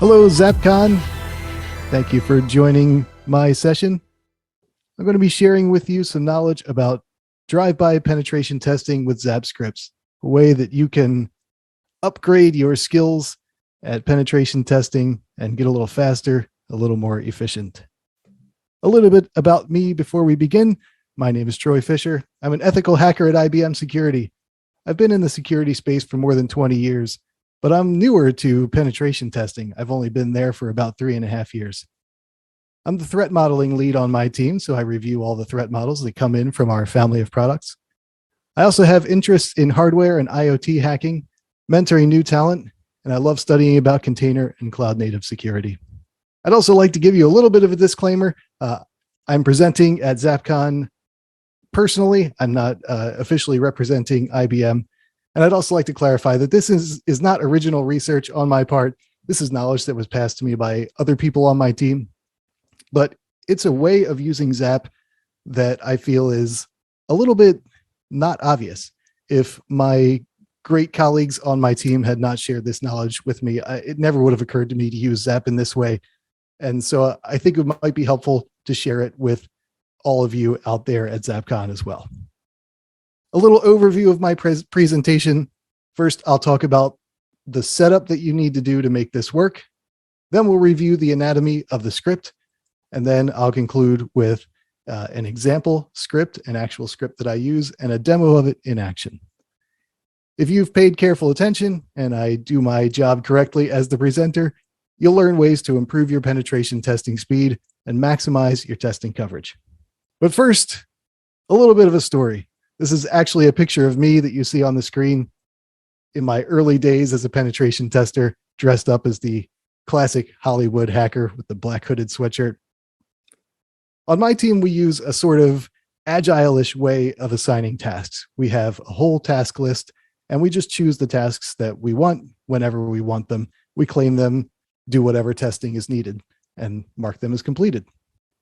Hello, ZAPCon. Thank you for joining my session. I'm going to be sharing with you some knowledge about drive-by penetration testing with ZAP scripts, a way that you can upgrade your skills at penetration testing and get a little faster, a little more efficient. A little bit about me before we begin. My name is Troy Fisher. I'm an ethical hacker at IBM Security. I've been in the security space for more than 20 years, but I'm newer to penetration testing. I've only been there for about 3.5 years. I'm the threat modeling lead on my team, so I review all the threat models that come in from our family of products. I also have interests in hardware and IoT hacking, mentoring new talent, and I love studying about container and cloud native security. I'd also like to give you a little bit of a disclaimer. I'm presenting at ZAPCon personally. I'm not officially representing IBM. And I'd also like to clarify that this is not original research on my part. This is knowledge that was passed to me by other people on my team. But it's a way of using ZAP that I feel is a little bit not obvious. If my great colleagues on my team had not shared this knowledge with me, it never would have occurred to me to use ZAP in this way. And so I think it might be helpful to share it with all of you out there at ZAPCon as well. A little overview of my presentation. First, I'll talk about the setup that you need to do to make this work. Then we'll review the anatomy of the script. And then I'll conclude with an example script, an actual script that I use, and a demo of it in action. If you've paid careful attention and I do my job correctly as the presenter, you'll learn ways to improve your penetration testing speed and maximize your testing coverage. But first, a little bit of a story. This is actually a picture of me that you see on the screen in my early days as a penetration tester, dressed up as the classic Hollywood hacker with the black hooded sweatshirt. On my team, we use a sort of agile-ish way of assigning tasks. We have a whole task list, and we just choose the tasks that we want whenever we want them. We claim them, do whatever testing is needed, and mark them as completed.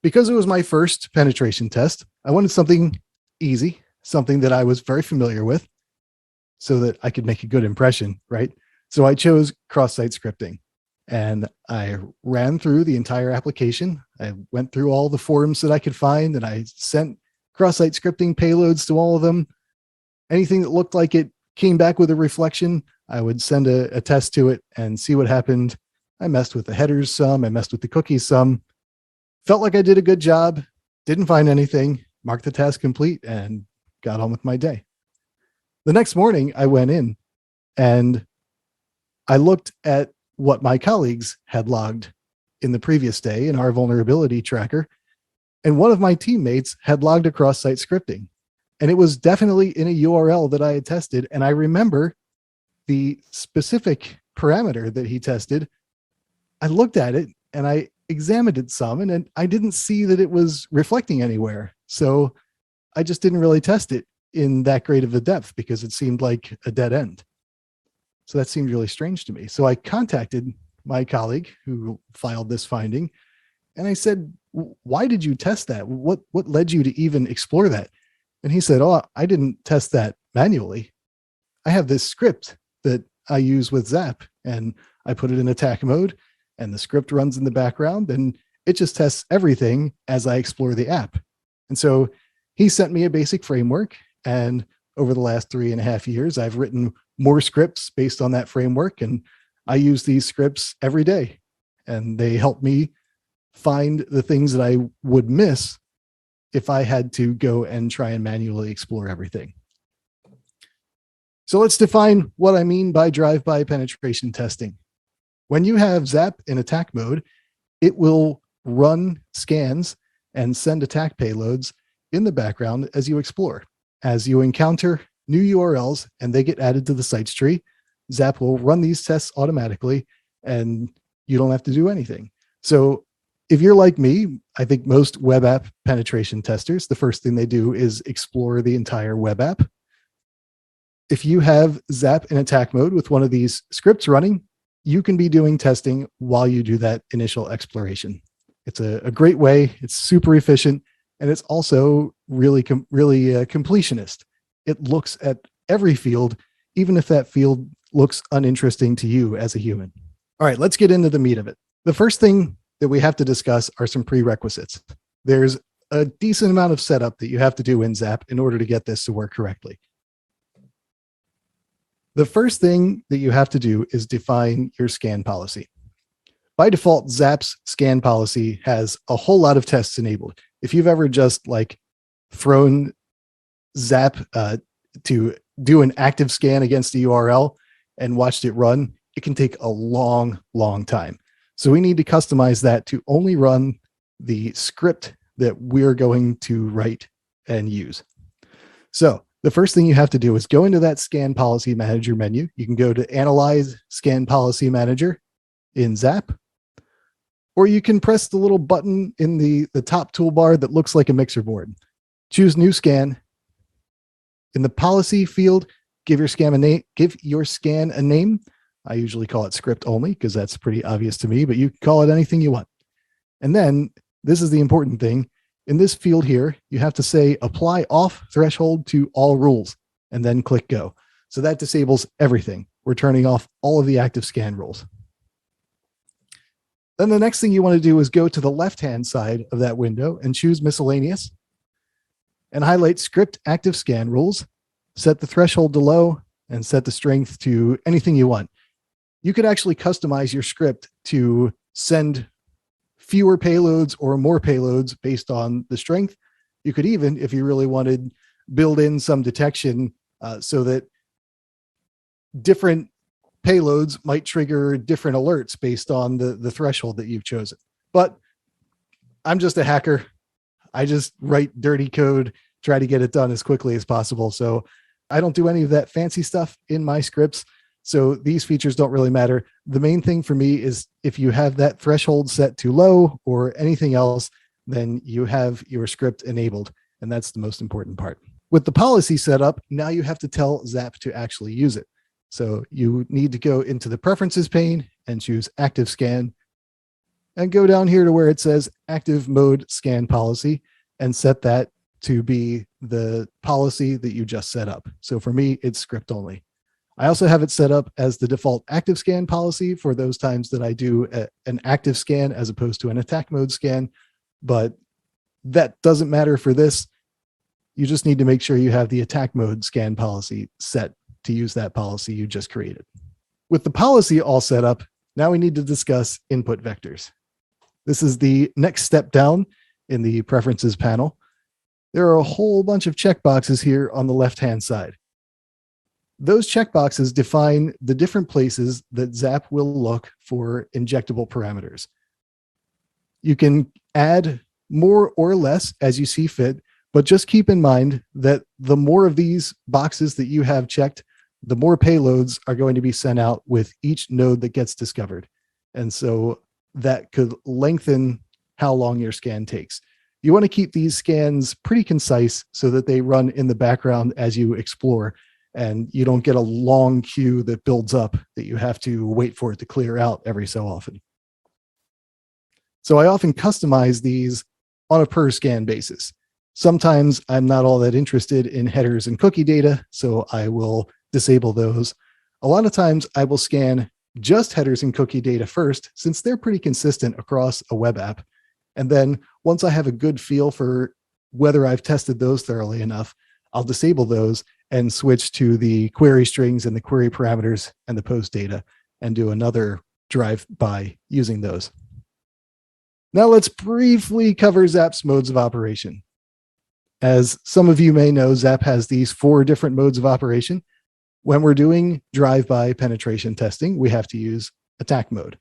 Because it was my first penetration test, I wanted something easy, something that I was very familiar with, so that I could make a good impression, right? So I chose cross-site scripting. And I ran through the entire application. I went through all the forums that I could find, and I sent cross-site scripting payloads to all of them. Anything that looked like it came back with a reflection, I would send a test to it and see what happened. I messed with the headers some, I messed with the cookies some. Felt like I did a good job, didn't find anything, marked the task complete, and got on with my day. The next morning, I went in and I looked at what my colleagues had logged in the previous day in our vulnerability tracker. And one of my teammates had logged a cross-site scripting. And it was definitely in a URL that I had tested. And I remember the specific parameter that he tested. I looked at it and I examined it some, and I didn't see that it was reflecting anywhere. So I just didn't really test it in that great of a depth because it seemed like a dead end. So that seemed really strange to me. So I contacted my colleague who filed this finding, and I said, why did you test that? What led you to even explore that? And he said, oh, I didn't test that manually. I have this script that I use with ZAP, and I put it in attack mode, and the script runs in the background, and it just tests everything as I explore the app. And so he sent me a basic framework, and over the last 3.5 years, I've written more scripts based on that framework, and I use these scripts every day, and they help me find the things that I would miss if I had to go and try and manually explore everything. So let's define what I mean by drive-by penetration testing. When you have ZAP in attack mode, it will run scans and send attack payloads in the background as you explore. As you encounter new URLs and they get added to the sites tree, ZAP will run these tests automatically and you don't have to do anything. So if you're like me, I think most web app penetration testers, the first thing they do is explore the entire web app. If you have ZAP in attack mode with one of these scripts running, you can be doing testing while you do that initial exploration. It's a great way. It's super efficient. And it's also really completionist. It looks at every field, even if that field looks uninteresting to you as a human. All right, let's get into the meat of it. The first thing that we have to discuss are some prerequisites. There's a decent amount of setup that you have to do in ZAP in order to get this to work correctly. The first thing that you have to do is define your scan policy. By default, ZAP's scan policy has a whole lot of tests enabled. If you've ever just like thrown ZAP to do an active scan against the URL and watched it run, it can take a long, long time. So we need to customize that to only run the script that we're going to write and use. So the first thing you have to do is go into that scan policy manager menu. You can go to analyze scan policy manager in ZAP, or you can press the little button in the top toolbar that looks like a mixer board. Choose new scan. In the policy field, give your scan a name. I usually call it script only because that's pretty obvious to me, but you can call it anything you want. And then this is the important thing. In this field here, you have to say apply off threshold to all rules and then click go. So that disables everything. We're turning off all of the active scan rules. Then the next thing you want to do is go to the left-hand side of that window and choose miscellaneous and highlight script active scan rules, set the threshold to low and set the strength to anything you want. You could actually customize your script to send fewer payloads or more payloads based on the strength. You could even, if you really wanted, build in some detection so that different payloads might trigger different alerts based on the threshold that you've chosen. But I'm just a hacker. I just write dirty code, try to get it done as quickly as possible. So I don't do any of that fancy stuff in my scripts. So these features don't really matter. The main thing for me is if you have that threshold set to low or anything else, then you have your script enabled. And that's the most important part. With the policy set up, now you have to tell ZAP to actually use it. So you need to go into the preferences pane and choose active scan and go down here to where it says active mode scan policy and set that to be the policy that you just set up. So for me, it's script only. I also have it set up as the default active scan policy for those times that I do an active scan as opposed to an attack mode scan, but that doesn't matter for this. You just need to make sure you have the attack mode scan policy set to use that policy you just created. With the policy all set up, now we need to discuss input vectors. This is the next step down in the preferences panel. There are a whole bunch of checkboxes here on the left-hand side. Those checkboxes define the different places that ZAP will look for injectable parameters. You can add more or less as you see fit, but just keep in mind that the more of these boxes that you have checked, the more payloads are going to be sent out with each node that gets discovered. And so that could lengthen how long your scan takes. You want to keep these scans pretty concise so that they run in the background as you explore, and you don't get a long queue that builds up that you have to wait for it to clear out every so often. So I often customize these on a per scan basis. Sometimes I'm not all that interested in headers and cookie data, so I will disable those. A lot of times I will scan just headers and cookie data first, since they're pretty consistent across a web app. And then once I have a good feel for whether I've tested those thoroughly enough, I'll disable those and switch to the query strings and the query parameters and the post data and do another drive-by using those. Now let's briefly cover ZAP's modes of operation. As some of you may know, ZAP has these 4 different modes of operation. When we're doing drive-by penetration testing, we have to use attack mode.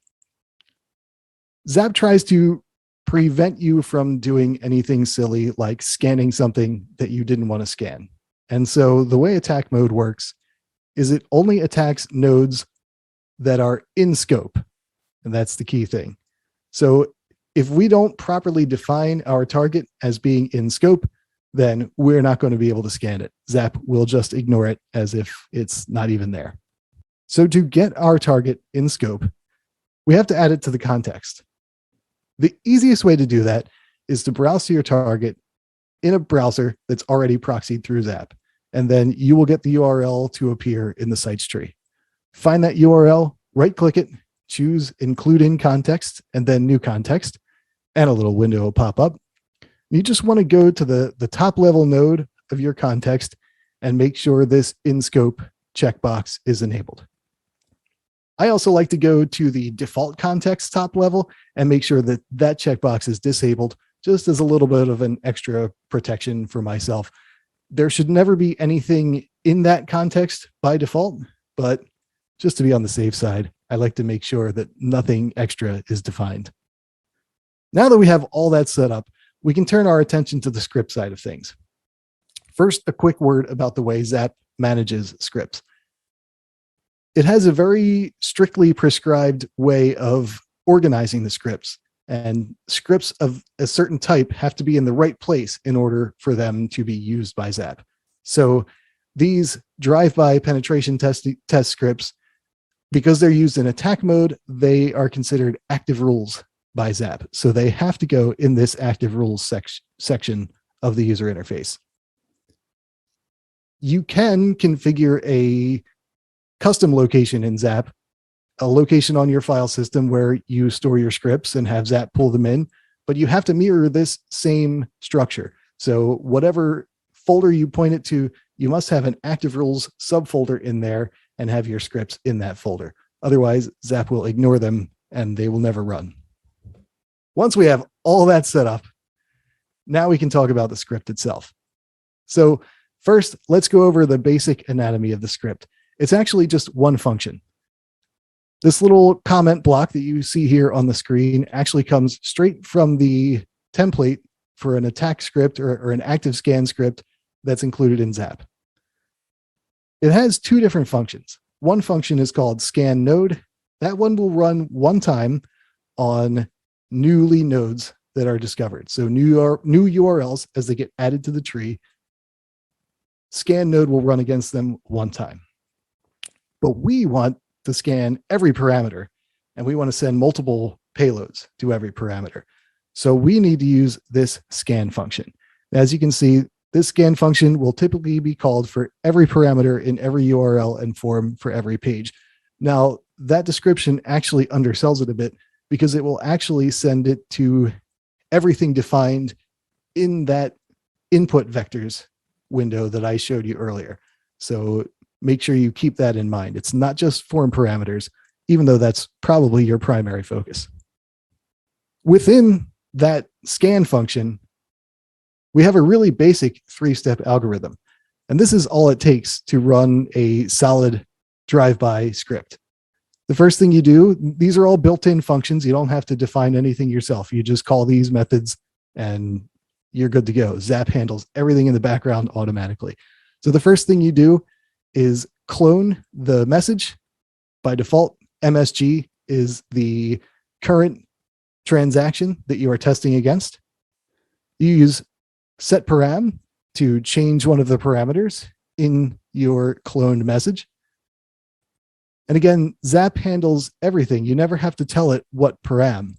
ZAP tries to prevent you from doing anything silly like scanning something that you didn't want to scan. And so the way attack mode works is it only attacks nodes that are in scope. And that's the key thing. So if we don't properly define our target as being in scope, then we're not going to be able to scan it. ZAP will just ignore it as if it's not even there. So to get our target in scope, we have to add it to the context. The easiest way to do that is to browse to your target in a browser that's already proxied through ZAP, and then you will get the URL to appear in the sites tree. Find that URL, right-click it, choose include in context and then new context, and a little window will pop up. You just want to go to the top level node of your context and make sure this in scope checkbox is enabled. I also like to go to the default context top level and make sure that that checkbox is disabled, just as a little bit of an extra protection for myself. There should never be anything in that context by default, but just to be on the safe side, I like to make sure that nothing extra is defined. Now that we have all that set up, we can turn our attention to the script side of things. First, a quick word about the way ZAP manages scripts. It has a very strictly prescribed way of organizing the scripts, and scripts of a certain type have to be in the right place in order for them to be used by ZAP. So these drive-by penetration test scripts, because they're used in attack mode, they are considered active rules by ZAP. So they have to go in this active rules section of the user interface. You can configure a custom location in ZAP, a location on your file system where you store your scripts and have ZAP pull them in, but you have to mirror this same structure. So whatever folder you point it to, you must have an active rules subfolder in there and have your scripts in that folder. Otherwise, ZAP will ignore them and they will never run. Once we have all that set up, now we can talk about the script itself. So first, let's go over the basic anatomy of the script. It's actually just one function. This little comment block that you see here on the screen actually comes straight from the template for an attack script or an active scan script that's included in ZAP. It has two different functions. One function is called scan node. That one will run one time on newly nodes that are discovered. So new URLs, as they get added to the tree, scan node will run against them one time. But we want to scan every parameter, and we want to send multiple payloads to every parameter. So we need to use this scan function. As you can see, this scan function will typically be called for every parameter in every URL and form for every page. Now, that description actually undersells it a bit because it will actually send it to everything defined in that input vectors window that I showed you earlier. So make sure you keep that in mind. It's not just form parameters, even though that's probably your primary focus. Within that scan function, we have a really basic three-step algorithm. And this is all it takes to run a solid drive-by script. The first thing you do, these are all built-in functions. You don't have to define anything yourself. You just call these methods and you're good to go. ZAP handles everything in the background automatically. So the first thing you do is clone the message. By default, MSG is the current transaction that you are testing against. You use setParam to change one of the parameters in your cloned message. And again, ZAP handles everything. You never have to tell it what param.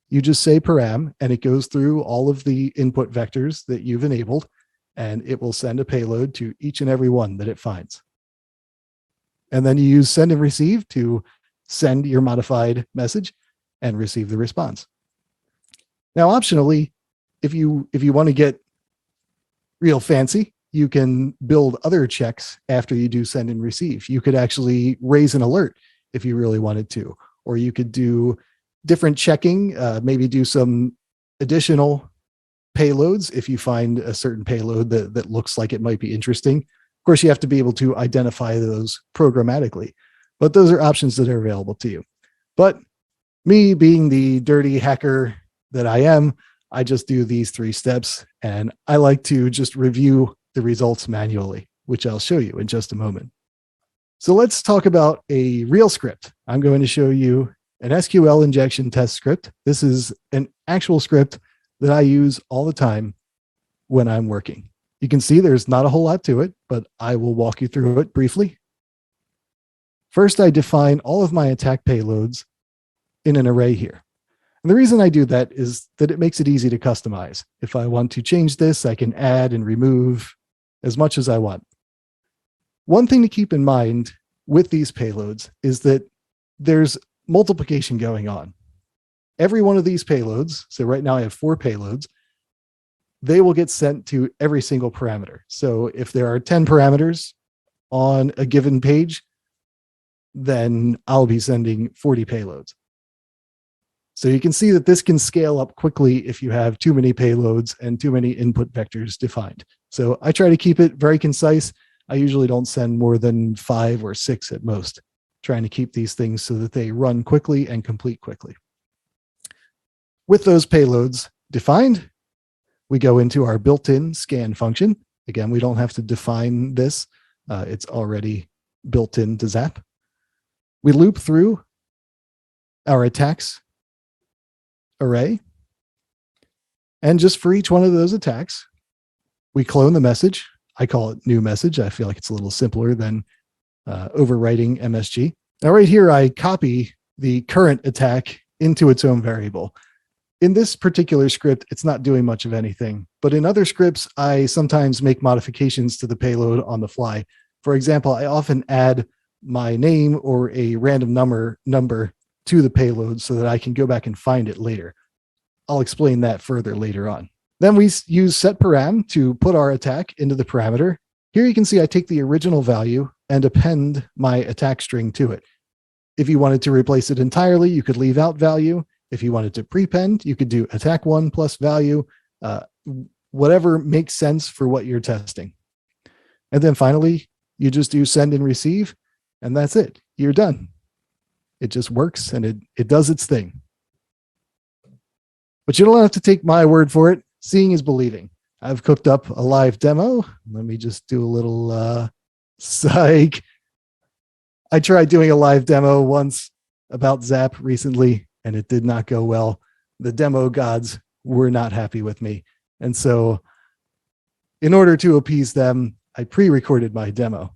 You just say param, and it goes through all of the input vectors that you've enabled, and it will send a payload to each and every one that it finds. And then you use send and receive to send your modified message and receive the response. Now, optionally, if you want to get real fancy, you can build other checks after you do send and receive. You could actually raise an alert if you really wanted to, or you could do different checking, maybe do some additional payloads if you find a certain payload that looks like it might be interesting. Of course, you have to be able to identify those programmatically, but those are options that are available to you. But me being the dirty hacker that I am, I just do these 3 steps, and I like to just review the results manually, which I'll show you in just a moment. So let's talk about a real script. I'm going to show you an SQL injection test script. This is an actual script that I use all the time when I'm working. You can see there's not a whole lot to it, but I will walk you through it briefly. First, I define all of my attack payloads in an array here. And the reason I do that is that it makes it easy to customize. If I want to change this, I can add and remove as much as I want. One thing to keep in mind with these payloads is that there's multiplication going on. Every one of these payloads, so right now I have 4 payloads, they will get sent to every single parameter. So if there are 10 parameters on a given page, then I'll be sending 40 payloads. So you can see that this can scale up quickly if you have too many payloads and too many input vectors defined. So I try to keep it very concise. I usually don't send more than 5 or 6 at most, trying to keep these things so that they run quickly and complete quickly. With those payloads defined, we go into our built-in scan function. Again, we don't have to define this. It's already built into ZAP. We loop through our attacks array. And just for each one of those attacks, we clone the message. I call it new message. I feel like it's a little simpler than overwriting MSG. Now right here, I copy the current attack into its own variable. In this particular script, it's not doing much of anything, but in other scripts, I sometimes make modifications to the payload on the fly. For example, I often add my name or a random number to the payload so that I can go back and find it later. I'll explain that further later on. Then we use setParam to put our attack into the parameter. Here you can see I take the original value and append my attack string to it. If you wanted to replace it entirely, you could leave out value. If you wanted to prepend, you could do attack1 plus value, whatever makes sense for what you're testing. And then finally, you just do send and receive, and that's it. You're done. It just works and it does its thing. But you don't have to take my word for it. Seeing is believing. I've cooked up a live demo. Let me just do a little psych. I tried doing a live demo once about ZAP recently, and it did not go well. The demo gods were not happy with me. And so in order to appease them, I pre-recorded my demo.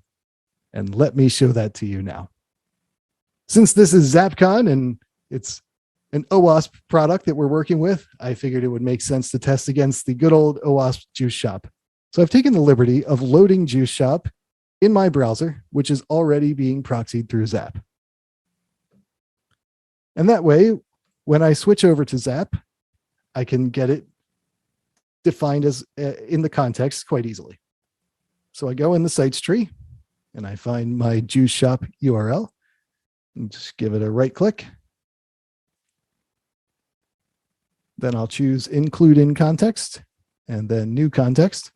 And let me show that to you now. Since this is ZAPCon and it's an OWASP product that we're working with, I figured it would make sense to test against the good old OWASP Juice Shop. So I've taken the liberty of loading Juice Shop in my browser, which is already being proxied through ZAP. And that way, when I switch over to ZAP, I can get it defined as in the context quite easily. So I go in the sites tree and I find my Juice Shop URL and just give it a right click. Then I'll choose include in context and then new context.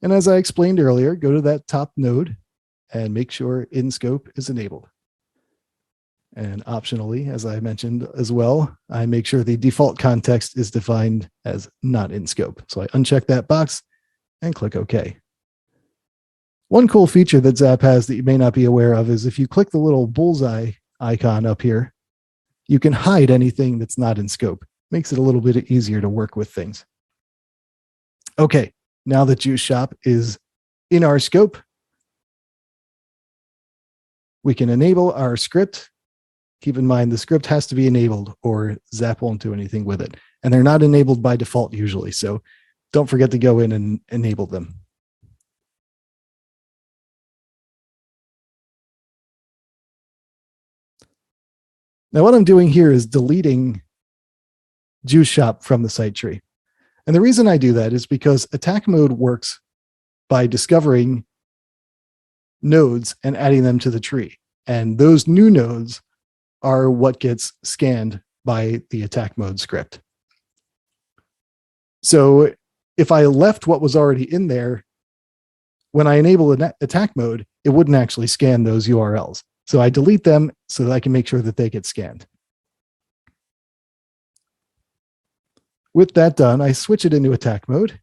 And as I explained earlier, go to that top node and make sure in scope is enabled. And optionally, as I mentioned as well, I make sure the default context is defined as not in scope. So I uncheck that box and click OK. One cool feature that ZAP has that you may not be aware of is if you click the little bullseye icon up here, you can hide anything that's not in scope. Makes it a little bit easier to work with things. Okay, now that Juice Shop is in our scope, we can enable our script. Keep in mind the script has to be enabled or ZAP won't do anything with it. And they're not enabled by default usually, so don't forget to go in and enable them. Now what I'm doing here is deleting Juice Shop from the site tree. And the reason I do that is because attack mode works by discovering nodes and adding them to the tree. And those new nodes are what gets scanned by the attack mode script. So if I left what was already in there, when I enable attack mode, it wouldn't actually scan those URLs. So I delete them so that I can make sure that they get scanned. With that done, I switch it into attack mode.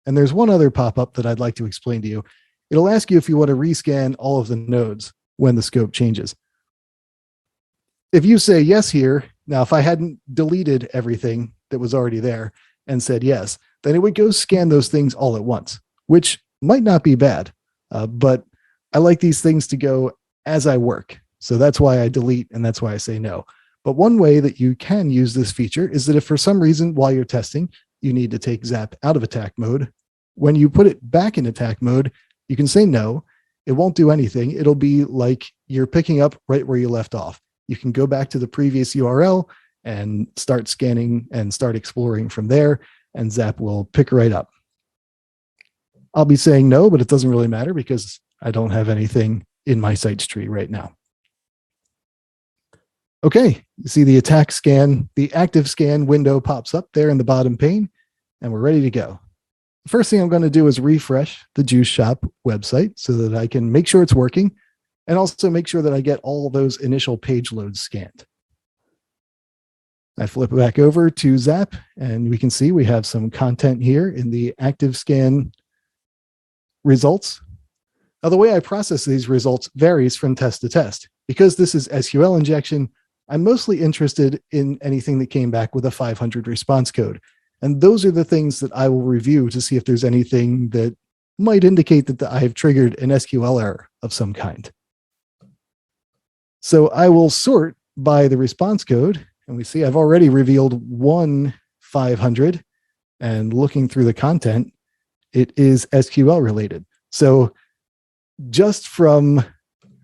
And there's one other pop-up that I'd like to explain to you. It'll ask you if you want to rescan all of the nodes when the scope changes. If you say yes here, now if I hadn't deleted everything that was already there and said yes, then it would go scan those things all at once, which might not be bad. But I like these things to go as I work. So that's why I delete and that's why I say no. But one way that you can use this feature is that if for some reason while you're testing, you need to take ZAP out of attack mode, when you put it back in attack mode, you can say no, it won't do anything. It'll be like you're picking up right where you left off. You can go back to the previous URL and start scanning and start exploring from there, and ZAP will pick right up. I'll be saying no, but it doesn't really matter because I don't have anything in my sites tree right now. Okay, you see the attack scan, the active scan window pops up there in the bottom pane, and we're ready to go. The first thing I'm going to do is refresh the Juice Shop website so that I can make sure it's working and also make sure that I get all those initial page loads scanned. I flip it back over to ZAP, and we can see we have some content here in the active scan results. Now, the way I process these results varies from test to test. Because this is SQL injection, I'm mostly interested in anything that came back with a 500 response code. And those are the things that I will review to see if there's anything that might indicate that I have triggered an SQL error of some kind. So I will sort by the response code, and we see I've already revealed one 500, and looking through the content, it is SQL related. So just from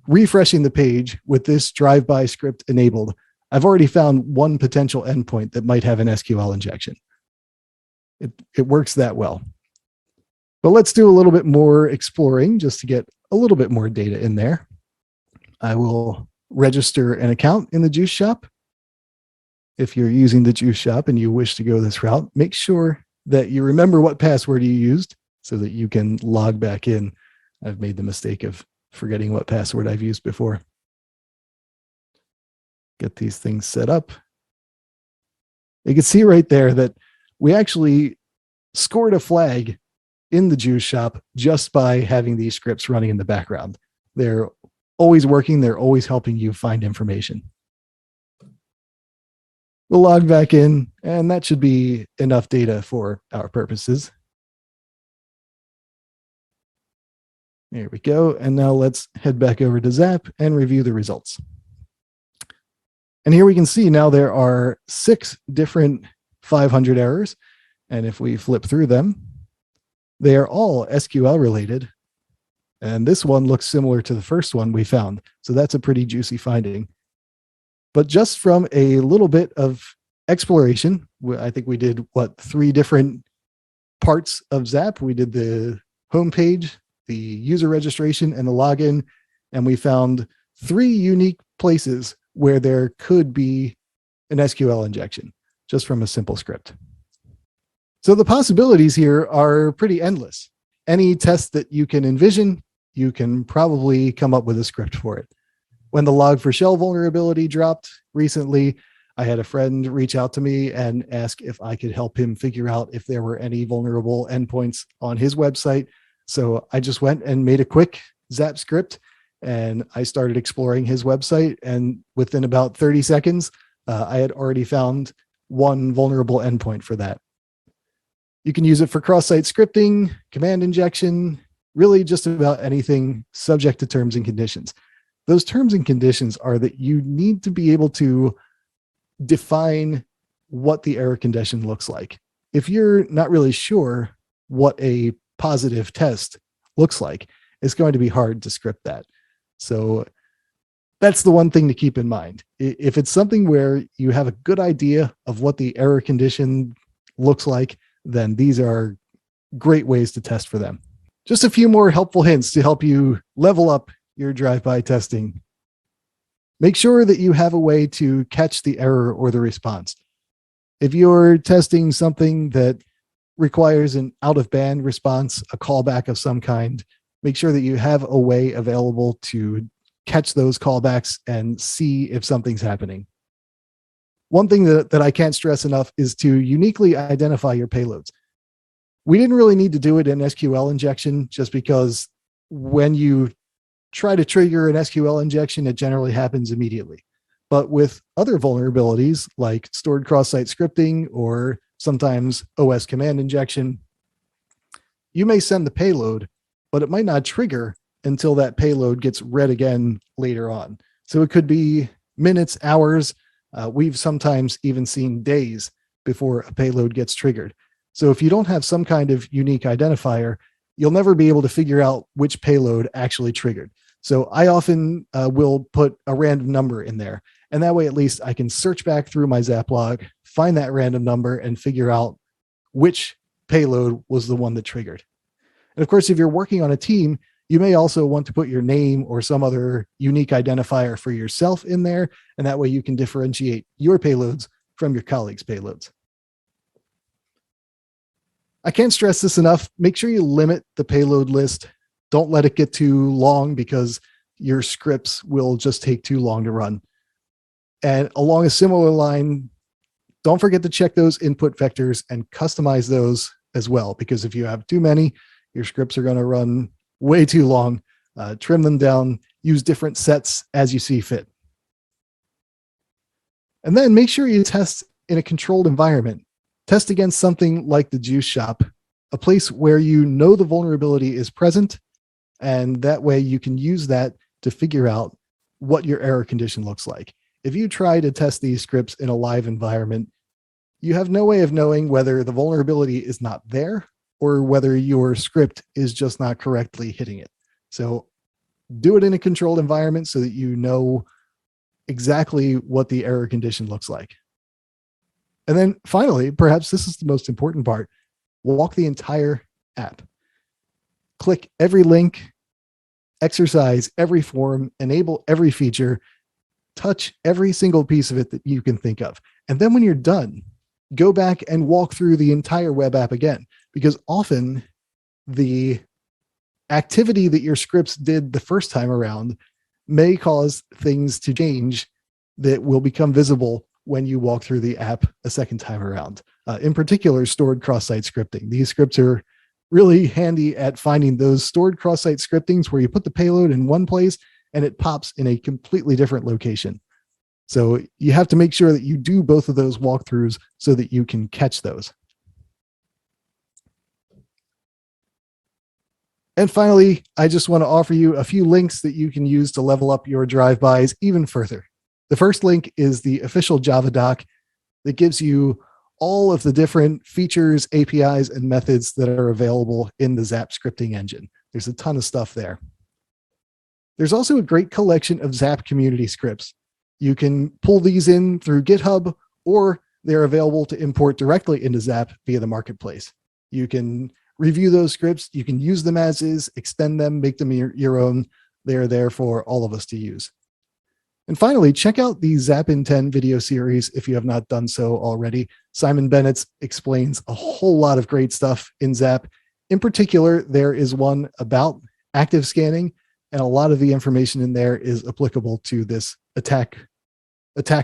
refreshing the page with this drive-by script enabled, I've already found one potential endpoint that might have an SQL injection. It works that well. But let's do a little bit more exploring just to get a little bit more data in there. I will register an account in the Juice Shop. If you're using the Juice Shop and you wish to go this route, make sure that you remember what password you used so that you can log back in. I've made the mistake of forgetting what password I've used before. Get these things set up. You can see right there that we actually scored a flag in the Juice Shop just by having these scripts running in the background. They're always working. They're always helping you find information. We'll log back in, and that should be enough data for our purposes. There we go. And now let's head back over to ZAP and review the results. And here we can see now there are 6 different 500 errors. And if we flip through them, they are all SQL related. And this one looks similar to the first one we found. So that's a pretty juicy finding. But just from a little bit of exploration, I think we did, 3 different parts of ZAP. We did the homepage, the user registration, and the login. And we found 3 unique places where there could be an SQL injection just from a simple script. So the possibilities here are pretty endless. Any test that you can envision, you can probably come up with a script for it. When the Log4Shell vulnerability dropped recently, I had a friend reach out to me and ask if I could help him figure out if there were any vulnerable endpoints on his website. So I just went and made a quick ZAP script, and I started exploring his website. And within about 30 seconds, I had already found one vulnerable endpoint for that. You can use it for cross-site scripting, command injection, really just about anything subject to terms and conditions. Those terms and conditions are that you need to be able to define what the error condition looks like. If you're not really sure what a positive test looks like, it's going to be hard to script that. So that's the one thing to keep in mind. If it's something where you have a good idea of what the error condition looks like, then these are great ways to test for them. Just a few more helpful hints to help you level up your drive-by testing. Make sure that you have a way to catch the error or the response. If you're testing something that requires an out-of-band response, a callback of some kind, make sure that you have a way available to catch those callbacks and see if something's happening. One thing that I can't stress enough is to uniquely identify your payloads. We didn't really need to do it in SQL injection just because when you try to trigger an SQL injection, it generally happens immediately. But with other vulnerabilities like stored cross-site scripting or sometimes OS command injection, you may send the payload, but it might not trigger until that payload gets read again later on. So it could be minutes, hours. We've sometimes even seen days before a payload gets triggered. So if you don't have some kind of unique identifier, you'll never be able to figure out which payload actually triggered. So I often will put a random number in there. And that way, at least I can search back through my ZAP log, find that random number, and figure out which payload was the one that triggered. And of course, if you're working on a team, you may also want to put your name or some other unique identifier for yourself in there. And that way you can differentiate your payloads from your colleagues' payloads. I can't stress this enough. Make sure you limit the payload list. Don't let it get too long because your scripts will just take too long to run. And along a similar line, don't forget to check those input vectors and customize those as well, because if you have too many, your scripts are going to run way too long. Trim them down, use different sets as you see fit. And then make sure you test in a controlled environment. Test against something like the juice shop, a place where you know the vulnerability is present, and that way you can use that to figure out what your error condition looks like. If you try to test these scripts in a live environment, you have no way of knowing whether the vulnerability is not there or whether your script is just not correctly hitting it. So do it in a controlled environment so that you know exactly what the error condition looks like. And then finally, perhaps this is the most important part, walk the entire app. Click every link, exercise every form, enable every feature, touch every single piece of it that you can think of. And then when you're done, go back and walk through the entire web app again, because often the activity that your scripts did the first time around may cause things to change that will become visible when you walk through the app a second time around. In particular, stored cross-site scripting. These scripts are really handy at finding those stored cross-site scriptings where you put the payload in one place and it pops in a completely different location. So you have to make sure that you do both of those walkthroughs so that you can catch those. And finally, I just want to offer you a few links that you can use to level up your drive-bys even further. The first link is the official Java doc that gives you all of the different features, APIs, and methods that are available in the ZAP scripting engine. There's a ton of stuff there. There's also a great collection of ZAP community scripts. You can pull these in through GitHub, or they're available to import directly into ZAP via the marketplace. You can review those scripts. You can use them as is, extend them, make them your own. They're there for all of us to use. And finally, check out the ZAP in 10 video series if you have not done so already. Simon Bennett explains a whole lot of great stuff in ZAP. In particular, there is one about active scanning, and a lot of the information in there is applicable to this attack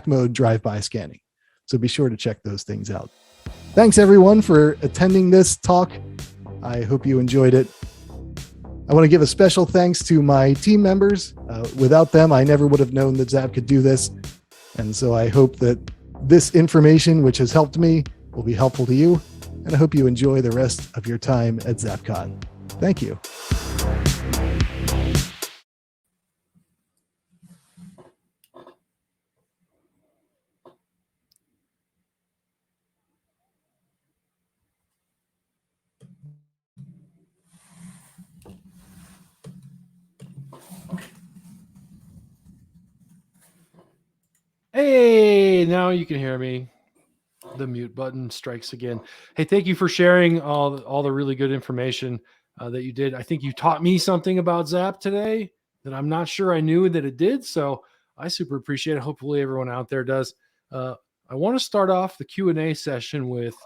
mode drive-by scanning. So be sure to check those things out. Thanks everyone for attending this talk. I hope you enjoyed it. I want to give a special thanks to my team members. Without them, I never would have known that ZAP could do this. And so I hope that this information, which has helped me, will be helpful to you. And I hope you enjoy the rest of your time at ZAPCon. Thank you. Hey, now you can hear me. The mute button strikes again. Hey, thank you for sharing all the really good information that you did. I think you taught me something about ZAP today that I'm not sure I knew that it did. So I super appreciate it. Hopefully everyone out there does. I want to start off the Q&A session with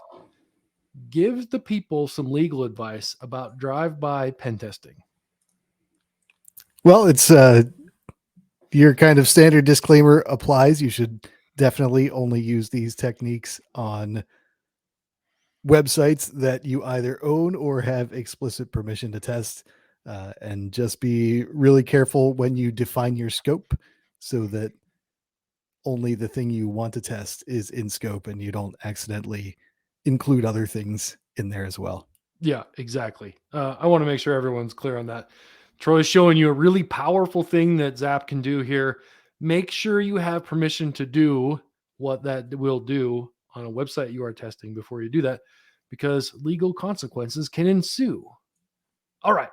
give the people some legal advice about drive-by pen testing. Well, it's your kind of standard disclaimer applies. You should definitely only use these techniques on websites that you either own or have explicit permission to test, and just be really careful when you define your scope so that only the thing you want to test is in scope and you don't accidentally include other things in there as well. Yeah, exactly. I want to make sure everyone's clear on that. Troy's showing you a really powerful thing that ZAP can do here. Make sure you have permission to do what that will do on a website you are testing before you do that, because legal consequences can ensue. All right.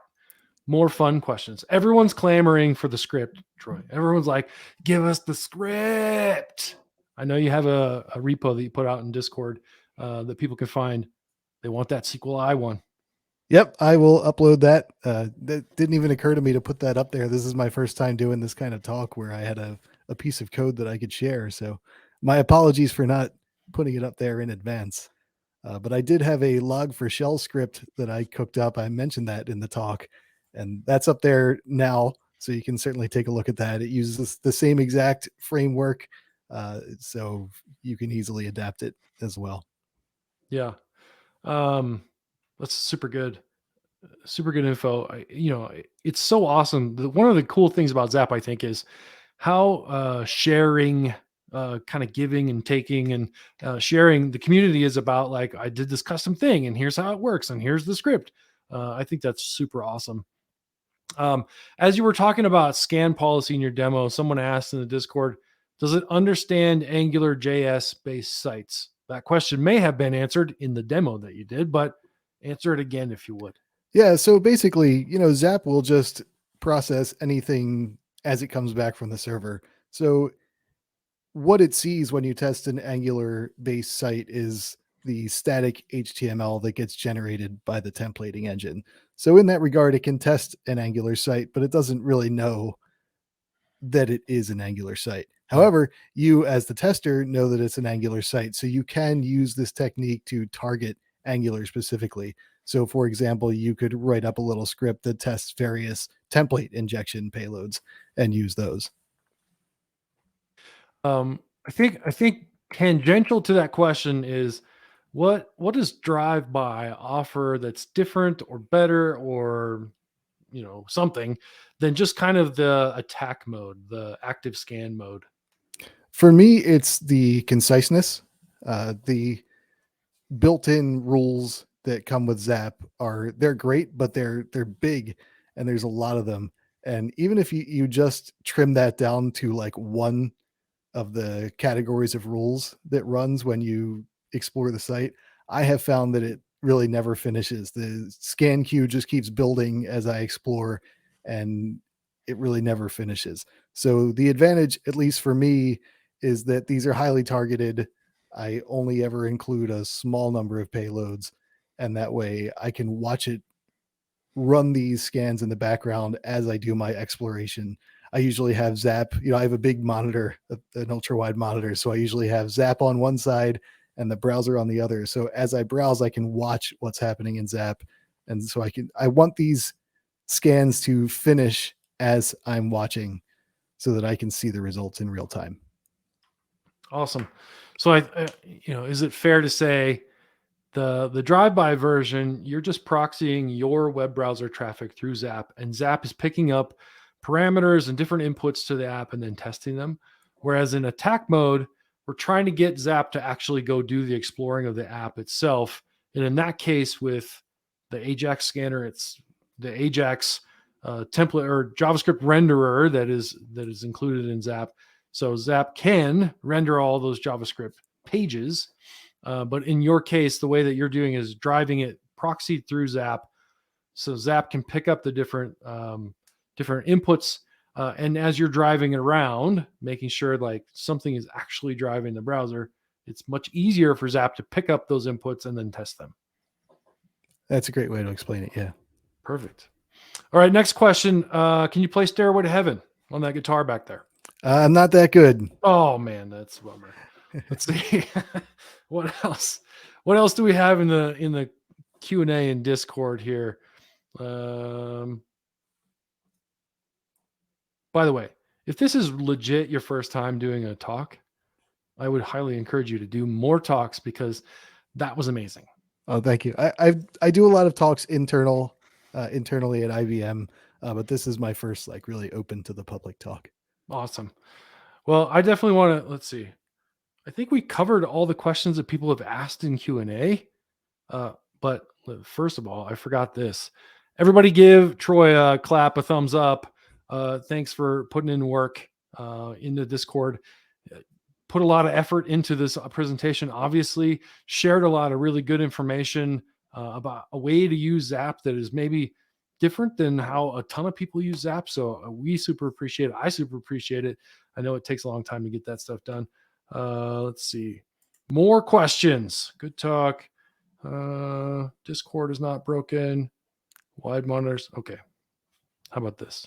More fun questions. Everyone's clamoring for the script, Troy. Everyone's like, give us the script. I know you have a repo that you put out in Discord that people can find. They want that SQLi one. Yep, I will upload that. That didn't even occur to me to put that up there. This is my first time doing this kind of talk where I had a piece of code that I could share. So my apologies for not putting it up there in advance. But I did have a log for shell script that I cooked up. I mentioned that in the talk, and that's up there now. So you can certainly take a look at that. It uses the same exact framework, so you can easily adapt it as well. Yeah. That's super good. Super good info. It's so awesome. One of the cool things about Zap, I think, is how sharing, kind of giving and taking and sharing the community is about. Like, I did this custom thing, and here's how it works, and here's the script. I think that's super awesome. As you were talking about scan policy in your demo, someone asked in the Discord, does it understand Angular JS based sites? That question may have been answered in the demo that you did, but answer it again if you would. Yeah, so basically, Zap will just process anything as it comes back from the server. So what it sees when you test an Angular based site is the static HTML that gets generated by the templating engine. So in that regard, it can test an Angular site, but it doesn't really know that it is an Angular site. However, you as the tester know that it's an Angular site. So you can use this technique to target Angular specifically. So for example, you could write up a little script that tests various template injection payloads and use those. I think tangential to that question is what does drive by offer that's different or better or something than just kind of the attack mode, the active scan mode? For me, it's the conciseness. The built-in rules that come with Zap they're great, but they're big and there's a lot of them. And even if you just trim that down to like one of the categories of rules that runs when you explore the site, I have found that it really never finishes. The scan queue just keeps building as I explore, and it really never finishes. So the advantage, at least for me, is that these are highly targeted. I only ever include a small number of payloads, and that way I can watch it run these scans in the background as I do my exploration. I usually have Zap, I have a big monitor, an ultra wide monitor. So I usually have Zap on one side and the browser on the other. So as I browse, I can watch what's happening in Zap. And so I want these scans to finish as I'm watching so that I can see the results in real time. Awesome. So is it fair to say the drive-by version, you're just proxying your web browser traffic through Zap, and Zap is picking up parameters and different inputs to the app and then testing them. Whereas in attack mode, we're trying to get Zap to actually go do the exploring of the app itself. And in that case, with the Ajax scanner, it's the Ajax template or JavaScript renderer that is included in Zap. So Zap can render all those JavaScript pages. But in your case, the way that you're doing is driving it proxied through Zap. So Zap can pick up the different inputs. And as you're driving it around, making sure like something is actually driving the browser, it's much easier for Zap to pick up those inputs and then test them. That's a great way to explain it. Yeah. Perfect. All right. Next question. Can you play Stairway to Heaven on that guitar back there? I'm not that good. Oh man, that's a bummer. Let's see. What else? What else do we have in the Q&A in Discord here? By the way, if this is legit your first time doing a talk, I would highly encourage you to do more talks because that was amazing. Oh, thank you. I do a lot of talks internally at IBM, but this is my first like really open to the public talk. Awesome. Well, I definitely want to, let's see. I think we covered all the questions that people have asked in Q&A. But first of all, I forgot this. Everybody give Troy a clap, a thumbs up. Thanks for putting in work in the Discord. Put a lot of effort into this presentation, obviously. Shared a lot of really good information about a way to use Zap that is maybe different than how a ton of people use Zap. So we super appreciate it. I super appreciate it. I know it takes a long time to get that stuff done. Let's see. More questions. Good talk. Discord is not broken. Wide monitors. Okay. How about this?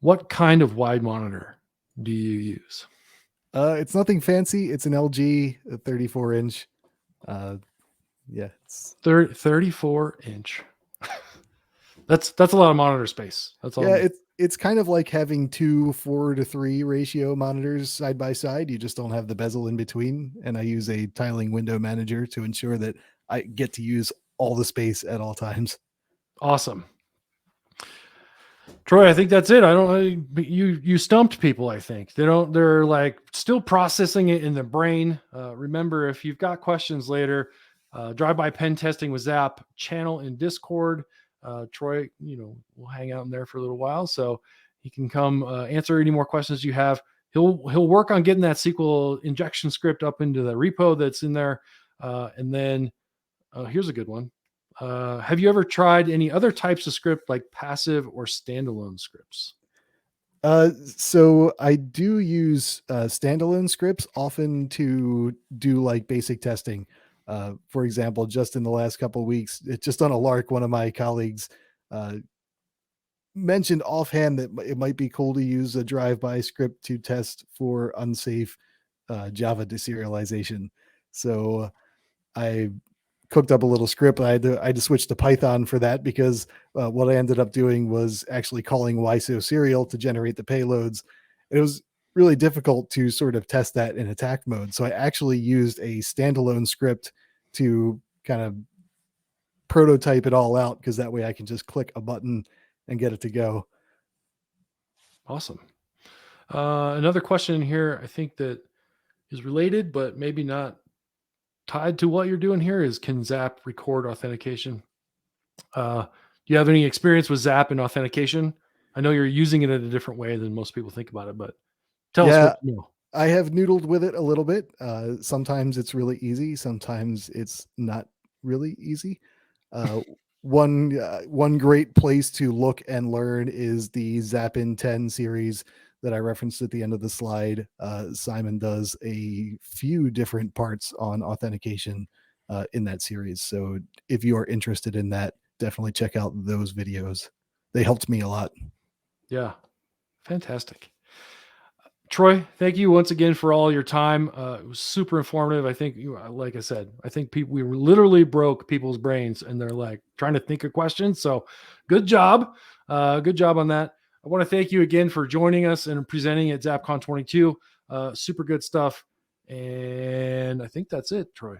What kind of wide monitor do you use? It's nothing fancy. It's an LG, a 34-inch. Yeah, it's 34-inch. That's a lot of monitor space. That's all. Yeah, it's kind of like having 2 4:3 ratio monitors side by side. You just don't have the bezel in between. And I use a tiling window manager to ensure that I get to use all the space at all times. Awesome. Troy, I think that's it. You stumped people. I think they're like still processing it in the brain. Remember, if you've got questions later, drive-by pen testing with Zap channel in Discord. Troy, we'll hang out in there for a little while, so he can come answer any more questions you have. He'll work on getting that SQL injection script up into the repo that's in there. And then here's a good one. Have you ever tried any other types of script like passive or standalone scripts? So I do use standalone scripts often to do like basic testing. For example, just in the last couple of weeks, just on a lark, one of my colleagues mentioned offhand that it might be cool to use a drive-by script to test for unsafe Java deserialization. So I cooked up a little script. I had to switch to Python for that because what I ended up doing was actually calling YSO serial to generate the payloads. It was really difficult to sort of test that in attack mode. So I actually used a standalone script to kind of prototype it all out, because that way I can just click a button and get it to go. Awesome. Another question here, I think that is related, but maybe not tied to what you're doing here, is can Zap record authentication? Do you have any experience with Zap and authentication? I know you're using it in a different way than most people think about it, but tell us what you know. I have noodled with it a little bit. Sometimes it's really easy. Sometimes it's not really easy. One great place to look and learn is the ZAPin 10 series that I referenced at the end of the slide. Simon does a few different parts on authentication in that series. So if you are interested in that, definitely check out those videos. They helped me a lot. Yeah. Fantastic. Troy, thank you once again for all your time. It was super informative. I think, like I said, I think we literally broke people's brains and they're like trying to think of questions. So good job. Good job on that. I want to thank you again for joining us and presenting at ZAPCon 22. Super good stuff. And I think that's it, Troy.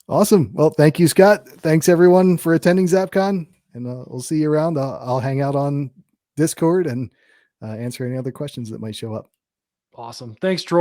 Awesome. Well, thank you, Scott. Thanks everyone for attending ZAPCon, and we'll see you around. I'll hang out on Discord and answer any other questions that might show up. Awesome. Thanks, Troy.